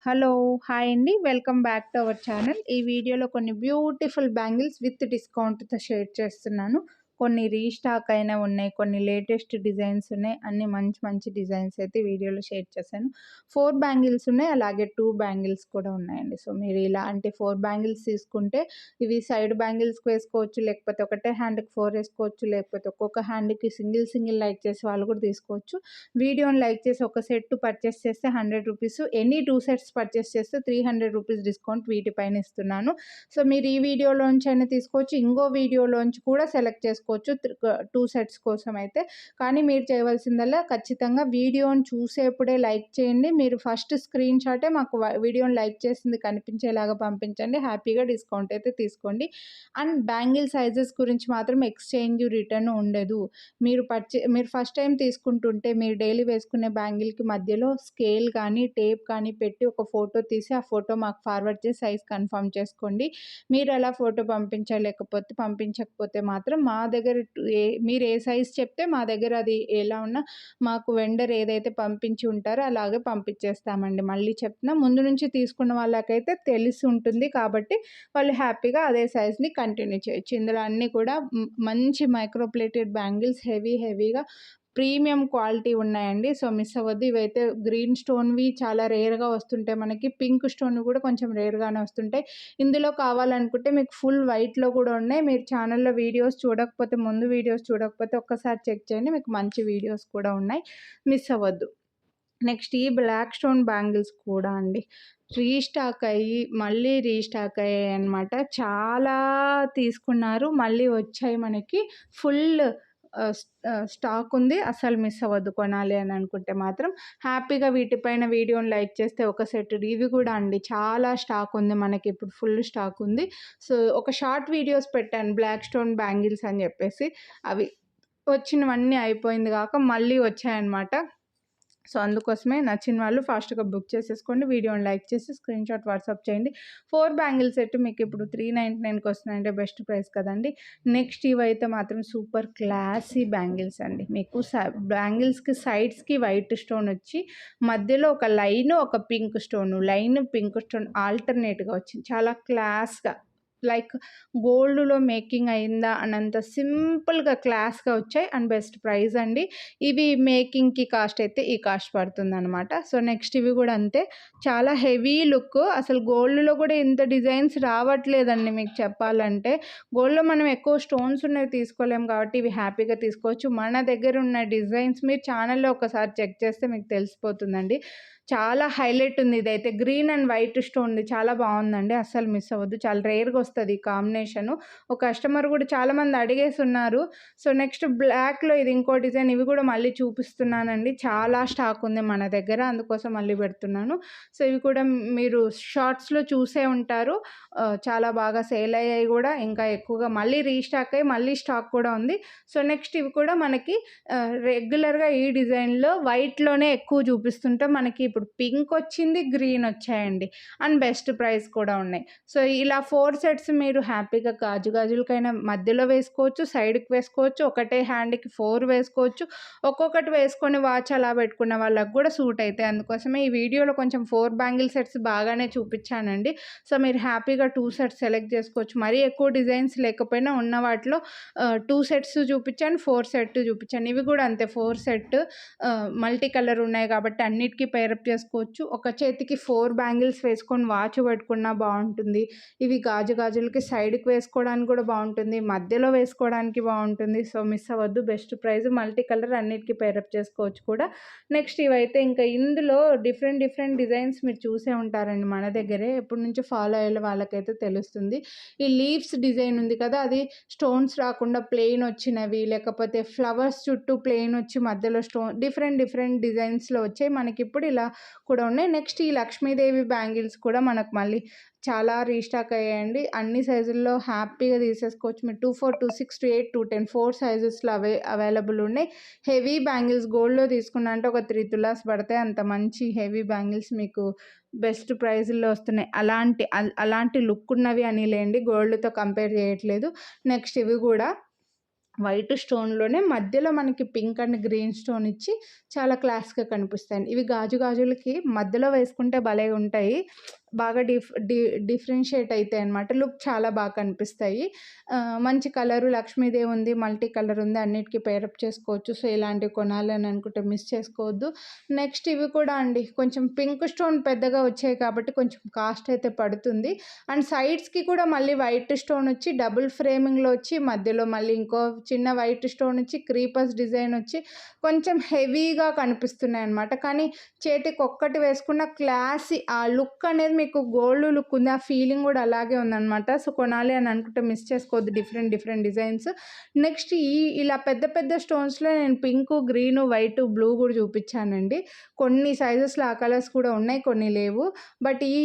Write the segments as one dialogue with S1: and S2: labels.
S1: Hello! Hi అండి. Welcome back to our channel. ఈ వీడియోలో కొన్ని బ్యూటిఫుల్ బ్యాంగిల్స్ విత్ డిస్కౌంట్‌తో షేర్ చేస్తున్నాను. కొన్ని రీస్టాక్ అయినవి ఉన్నాయి. కొన్ని లేటెస్ట్ డిజైన్స్ ఉన్నాయి. అన్నీ మంచి మంచి డిజైన్స్ అయితే వీడియోలో షేర్ చేశాను. 4 బ్యాంగిల్స్ ఉన్నాయి. అలాగే 2 బ్యాంగిల్స్ కూడా ఉన్నాయండి. సో, మీరు ఇలాంటి 4 బ్యాంగిల్స్ తీసుకుంటే ఇవి సైడ్ బ్యాంగిల్స్‌కి వేసుకోవచ్చు. లేకపోతే ఒకటే హ్యాండ్‌కి 4 వేసుకోవచ్చు. లేకపోతే ఒక్కొక్క హ్యాండ్‌కి సింగిల్ సింగిల్ లైక్ చేసే వాళ్ళు కూడా తీసుకోవచ్చు. వీడియోని లైక్ చేసి ఒక సెట్ పర్చేస్ చేస్తే ₹100, ఎనీ 2 సెట్స్ పర్చేస్ చేస్తే ₹300 డిస్కౌంట్ వీటిపైన ఇస్తున్నాను. సో, మీరు ఈ వీడియోలోంచి అయినా తీసుకోవచ్చు. ఇంకో వీడియోలోంచి కూడా సెలెక్ట్ చేసుకోవచ్చు 2 సెట్స్ కోసం అయితే. కానీ మీరు చేయవలసిందల్లా ఖచ్చితంగా వీడియోని చూసేప్పుడే లైక్ చేయండి. మీరు ఫస్ట్ స్క్రీన్ షాటే మాకు వీడియోని లైక్ చేసింది కనిపించేలాగా పంపించండి. హ్యాపీగా డిస్కౌంట్ అయితే తీసుకోండి. అండ్ బ్యాంగిల్ సైజెస్ గురించి మాత్రం ఎక్స్చేంజ్, రిటర్న్ ఉండదు. మీరు ఫస్ట్ టైం తీసుకుంటుంటే మీరు డైలీ వేసుకునే బ్యాంగిల్‌కి మధ్యలో స్కేల్ కానీ, టేప్ కానీ పెట్టి ఒక ఫోటో తీసి ఆ ఫోటో మాకు ఫార్వర్డ్ చేసి సైజ్ కన్ఫర్మ్ చేసుకోండి. మీరు అలా ఫోటో పంపించకపోతే మాత్రం మా దగ్గర మీరు ఏ సైజ్ చెప్తే మా దగ్గర అది ఎలా ఉన్నా మాకు వెండర్ ఏదైతే పంపించి ఉంటారో అలాగే పంపించేస్తామండి. మళ్ళీ చెప్తున్నా, ముందు నుంచి తీసుకున్న వాళ్ళకైతే తెలిసి ఉంటుంది కాబట్టి వాళ్ళు హ్యాపీగా అదే సైజ్‌ని కంటిన్యూ చేయొచ్చు. ఇందులో అన్నీ కూడా మంచి మైక్రో ప్లేటెడ్ బ్యాంగిల్స్ హెవీగా ప్రీమియం క్వాలిటీ ఉన్నాయండి. సో, మిస్ అవ్వద్దు. ఇవైతే గ్రీన్ స్టోన్‌వి చాలా రేర్‌గా వస్తుంటాయి మనకి. పింక్ స్టోన్‌వి కూడా కొంచెం రేర్‌గానే వస్తుంటాయి. ఇందులో కావాలనుకుంటే మీకు ఫుల్ వైట్‌లో కూడా ఉన్నాయి. మీరు ఛానల్‌లో ముందు వీడియోస్ చూడకపోతే ఒక్కసారి చెక్ చేయండి. మీకు మంచి వీడియోస్ కూడా ఉన్నాయి. మిస్ అవ్వద్దు. నెక్స్ట్ ఈ బ్లాక్ స్టోన్ బ్యాంగిల్స్ కూడా అండి మళ్ళీ రీస్టాక్ అయ్యాయన్నమాట. చాలా తీసుకున్నారు. మళ్ళీ వచ్చాయి మనకి. ఫుల్ స్టాక్ ఉంది. అస్సలు మిస్ అవ్వద్దు కొనాలి అని అనుకుంటే మాత్రం. హ్యాపీగా వీటిపైన వీడియోని లైక్ చేస్తే ఒక సెట్ ఇవి కూడా అండి చాలా స్టాక్ ఉంది మనకి. ఇప్పుడు ఫుల్ స్టాక్ ఉంది. సో, ఒక షార్ట్ వీడియోస్ పెట్టాను బ్లాక్ స్టోన్ బ్యాంగిల్స్ అని చెప్పేసి. అవి వచ్చినవన్నీ అయిపోయింది కాక మళ్ళీ వచ్చాయన్నమాట. సో, అందుకోసమే నచ్చిన వాళ్ళు ఫాస్ట్‌గా బుక్ చేసేసుకోండి. వీడియోని లైక్ చేసి స్క్రీన్‌షాట్ వాట్సాప్ చేయండి. 4 బ్యాంగిల్ సెట్ మీకు ఇప్పుడు 399కి వస్తున్నాయంటే బెస్ట్ ప్రైస్ కదండీ. నెక్స్ట్ ఇవైతే మాత్రం సూపర్ క్లాసీ బ్యాంగిల్స్ అండి. మీకు బ్యాంగిల్స్‌కి సైడ్స్‌కి వైట్ స్టోన్ వచ్చి మధ్యలో ఒక పింక్ స్టోన్ ఆల్టర్‌నేట్‌గా వచ్చింది. చాలా క్లాస్‌గా లైక్ గోల్డ్‌లో మేకింగ్ అయిందా అన్నంత సింపుల్‌గా క్లాస్‌గా వచ్చాయి. అండ్ బెస్ట్ ప్రైస్ అండి. ఇవి మేకింగ్‌కి కాస్ట్ అయితే ఈ కాస్ట్ పడుతుందనమాట. సో, నెక్స్ట్ ఇవి కూడా అంతే. చాలా హెవీ లుక్. అసలు గోల్డ్‌లో కూడా ఇంత డిజైన్స్ రావట్లేదండి మీకు చెప్పాలంటే. గోల్డ్‌లో మనం ఎక్కువ స్టోన్స్ ఉన్నవి తీసుకోలేము కాబట్టి ఇవి హ్యాపీగా తీసుకోవచ్చు. మన దగ్గర ఉన్న డిజైన్స్ మీరు ఛానల్‌లో ఒకసారి చెక్ చేస్తే మీకు తెలిసిపోతుందండి. చాలా హైలైట్ ఉంది ఇదైతే. గ్రీన్ అండ్ వైట్ స్టోన్‌ది చాలా బాగుందండి. అస్సలు మిస్ అవ్వద్దు. చాలా రేర్‌గా వస్తది ఈ కాంబినేషను. ఒక కస్టమర్ కూడా చాలామంది అడిగేసున్నారు. సో, నెక్స్ట్ బ్లాక్‌లో ఇది ఇంకో డిజైన్. ఇవి కూడా మళ్ళీ చూపిస్తున్నానండి. చాలా స్టాక్ ఉంది మన దగ్గర. అందుకోసం మళ్ళీ పెడుతున్నాను. సో, ఇవి కూడా మీరు షార్ట్స్‌లో చూసే ఉంటారు. చాలా బాగా సేల్ అయ్యాయి కూడా. ఇంకా ఎక్కువగా మళ్ళీ రీస్టాక్ అయ్యి మళ్ళీ స్టాక్ కూడా ఉంది. సో, నెక్స్ట్ ఇవి కూడా మనకి రెగ్యులర్‌గా ఈ డిజైన్‌లో వైట్‌లోనే ఎక్కువ చూపిస్తుంటాం. మనకి ఇప్పుడు పింక్ వచ్చింది, గ్రీన్ వచ్చాయండి. అండ్ బెస్ట్ ప్రైస్ కూడా ఉన్నాయి. సో, ఇలా 4 సెట్స్ మీరు హ్యాపీగా గాజులకైనా మధ్యలో వేసుకోవచ్చు, సైడ్‌కి వేసుకోవచ్చు, ఒకటే హ్యాండ్‌కి 4 వేసుకోవచ్చు. ఒక్కొక్కటి వేసుకొని వాచ్ అలా పెట్టుకున్న వాళ్ళకి కూడా సూట్ అయితాయి. అందుకోసమే ఈ వీడియోలో కొంచెం 4 బ్యాంగిల్ సెట్స్ బాగానే చూపించానండి. సో, మీరు హ్యాపీగా 2 సెట్స్ సెలెక్ట్ చేసుకోవచ్చు. మరీ ఎక్కువ డిజైన్స్ లేకపోయినా ఉన్న వాటిలో 2 సెట్స్ చూపించాను, 4 సెట్ చూపించాను. ఇవి కూడా అంతే 4 సెట్ మల్టీ కలర్ ఉన్నాయి కాబట్టి అన్నిటికీ పేరప్ చేసుకోవచ్చు. ఒక చేతికి 4 బ్యాంగిల్స్ వేసుకొని వాచ్ పెట్టుకున్నా బాగుంటుంది. ఇవి గాజులకి సైడ్‌కి వేసుకోవడానికి కూడా బాగుంటుంది. మధ్యలో వేసుకోవడానికి బాగుంటుంది. సో, మిస్ అవ్వద్దు. Best price. మల్టీ కలర్ అన్నిటికీ పేరప్ చేసుకోవచ్చు కూడా. నెక్స్ట్ ఇవైతే ఇంకా ఇందులో డిఫరెంట్ డిజైన్స్ మీరు చూసే ఉంటారండి మన దగ్గరే. ఎప్పటి నుంచో ఫాలో అయ్యే వాళ్ళకైతే తెలుస్తుంది. ఈ లీవ్స్ డిజైన్ ఉంది కదా, అది స్టోన్స్ రాకుండా ప్లెయిన్ వచ్చినవి, లేకపోతే ఫ్లవర్స్ చుట్టూ ప్లెయిన్ వచ్చి మధ్యలో స్టోన్ డిఫరెంట్ డిజైన్స్‌లో వచ్చాయి. మనకిప్పుడు ఇలా కూడా ఉన్నాయి. నెక్స్ట్ ఈ లక్ష్మీదేవి బ్యాంగిల్స్ కూడా మనకు మళ్ళీ చాలా రీస్టాక్ అయ్యాయండి. అన్ని సైజుల్లో హ్యాపీగా తీసేసుకోవచ్చు. మీరు 24, 26, 28, 210 4 సైజెస్‌లో అవైలబుల్ ఉన్నాయి. హెవీ బ్యాంగిల్స్ గోల్డ్‌లో తీసుకున్నా అంటే ఒక 3 తులాస్ పడతాయి. అంత మంచి హెవీ బ్యాంగిల్స్ మీకు బెస్ట్ ప్రైజుల్లో వస్తున్నాయి. అలాంటి లుక్ ఉన్నవి అని లేండి. గోల్డ్‌తో కంపేర్ చేయట్లేదు. నెక్స్ట్ ఇవి కూడా వైట్ స్టోన్‌లోనే మధ్యలో మనకి పింక్ అండ్ గ్రీన్ స్టోన్ ఇచ్చి చాలా క్లాస్‌గా కనిపిస్తాయండి. ఇవి గాజులకి మధ్యలో వేసుకుంటే భలే ఉంటాయి. బాగా డిఫరెన్షియేట్ అయితాయన్నమాట. లుక్ చాలా బాగా కనిపిస్తాయి. మంచి కలరు లక్ష్మీదేవి ఉంది, మల్టీ కలర్ ఉంది. అన్నిటికి పేరప్ చేసుకోవచ్చు. సో, ఇలాంటివి కొనాలని అనుకుంటే మిస్ చేసుకోవద్దు. నెక్స్ట్ ఇవి కూడా అండి కొంచెం పింక్ స్టోన్ పెద్దగా వచ్చాయి కాబట్టి కొంచెం కాస్ట్ అయితే పడుతుంది. అండ్ సైడ్స్‌కి కూడా మళ్ళీ వైట్ స్టోన్ వచ్చి డబుల్ ఫ్రేమింగ్‌లో వచ్చి మధ్యలో మళ్ళీ ఇంకో చిన్న వైట్ స్టోన్ వచ్చి క్రీపర్స్ డిజైన్ వచ్చి కొంచెం హెవీగా కనిపిస్తున్నాయన్నమాట. కానీ చేతికి ఒక్కటి వేసుకున్న క్లాసీ ఆ లుక్ అనేది మీకు గోల్డ్ లుక్ ఉంది. ఆ ఫీలింగ్ కూడా అలాగే ఉందన్నమాట. సో, కొనాలి అని అనుకుంటే మిస్ చేసుకోవద్దు డిఫరెంట్ డిజైన్స్. నెక్స్ట్ ఇలా పెద్ద స్టోన్స్‌లో నేను పింకు, గ్రీను, వైటు, బ్లూ కూడా చూపించానండి. కొన్ని సైజెస్‌లో ఆ కలర్స్ కూడా ఉన్నాయి, కొన్ని లేవు. బట్ ఈ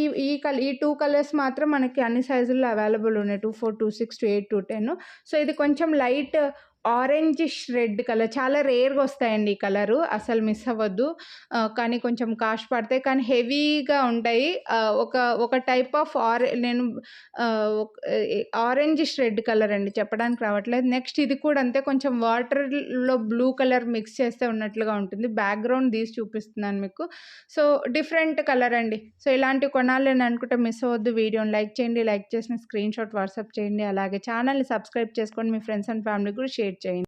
S1: 2 కలర్స్ మాత్రం మనకి అన్ని సైజుల్లో అవైలబుల్ ఉన్నాయి. 2, 4, 2, 6, 2, 8, 2, 10. సో, ఇది కొంచెం లైట్ ఆరెంజిష్ రెడ్ కలర్. చాలా రేర్‌గా వస్తాయండి ఈ కలరు. అసలు మిస్ అవ్వద్దు. కానీ కొంచెం కాస్ట్ పడతాయి. కానీ హెవీగా ఉంటాయి. ఒక టైప్ ఆఫ్ నేను ఆరెంజిష్ రెడ్ కలర్ అండి, చెప్పడానికి రావట్లేదు. నెక్స్ట్ ఇది కూడా అంతే, కొంచెం వాటర్‌లో బ్లూ కలర్ మిక్స్ చేస్తే ఉన్నట్లుగా ఉంటుంది. బ్యాక్‌గ్రౌండ్ తీసి చూపిస్తున్నాను మీకు. సో, డిఫరెంట్ కలర్ అండి. సో, ఇలాంటివి కొనాలి అని అనుకుంటే మిస్ అవ్వద్దు. వీడియోని లైక్ చేయండి. లైక్ చేసిన స్క్రీన్‌షాట్ వాట్సాప్ చేయండి. అలాగే ఛానల్‌ని సబ్స్క్రైబ్ చేసుకోండి. మీ ఫ్రెండ్స్ అండ్ ఫ్యామిలీకి కూడా షేర్ చేయండి.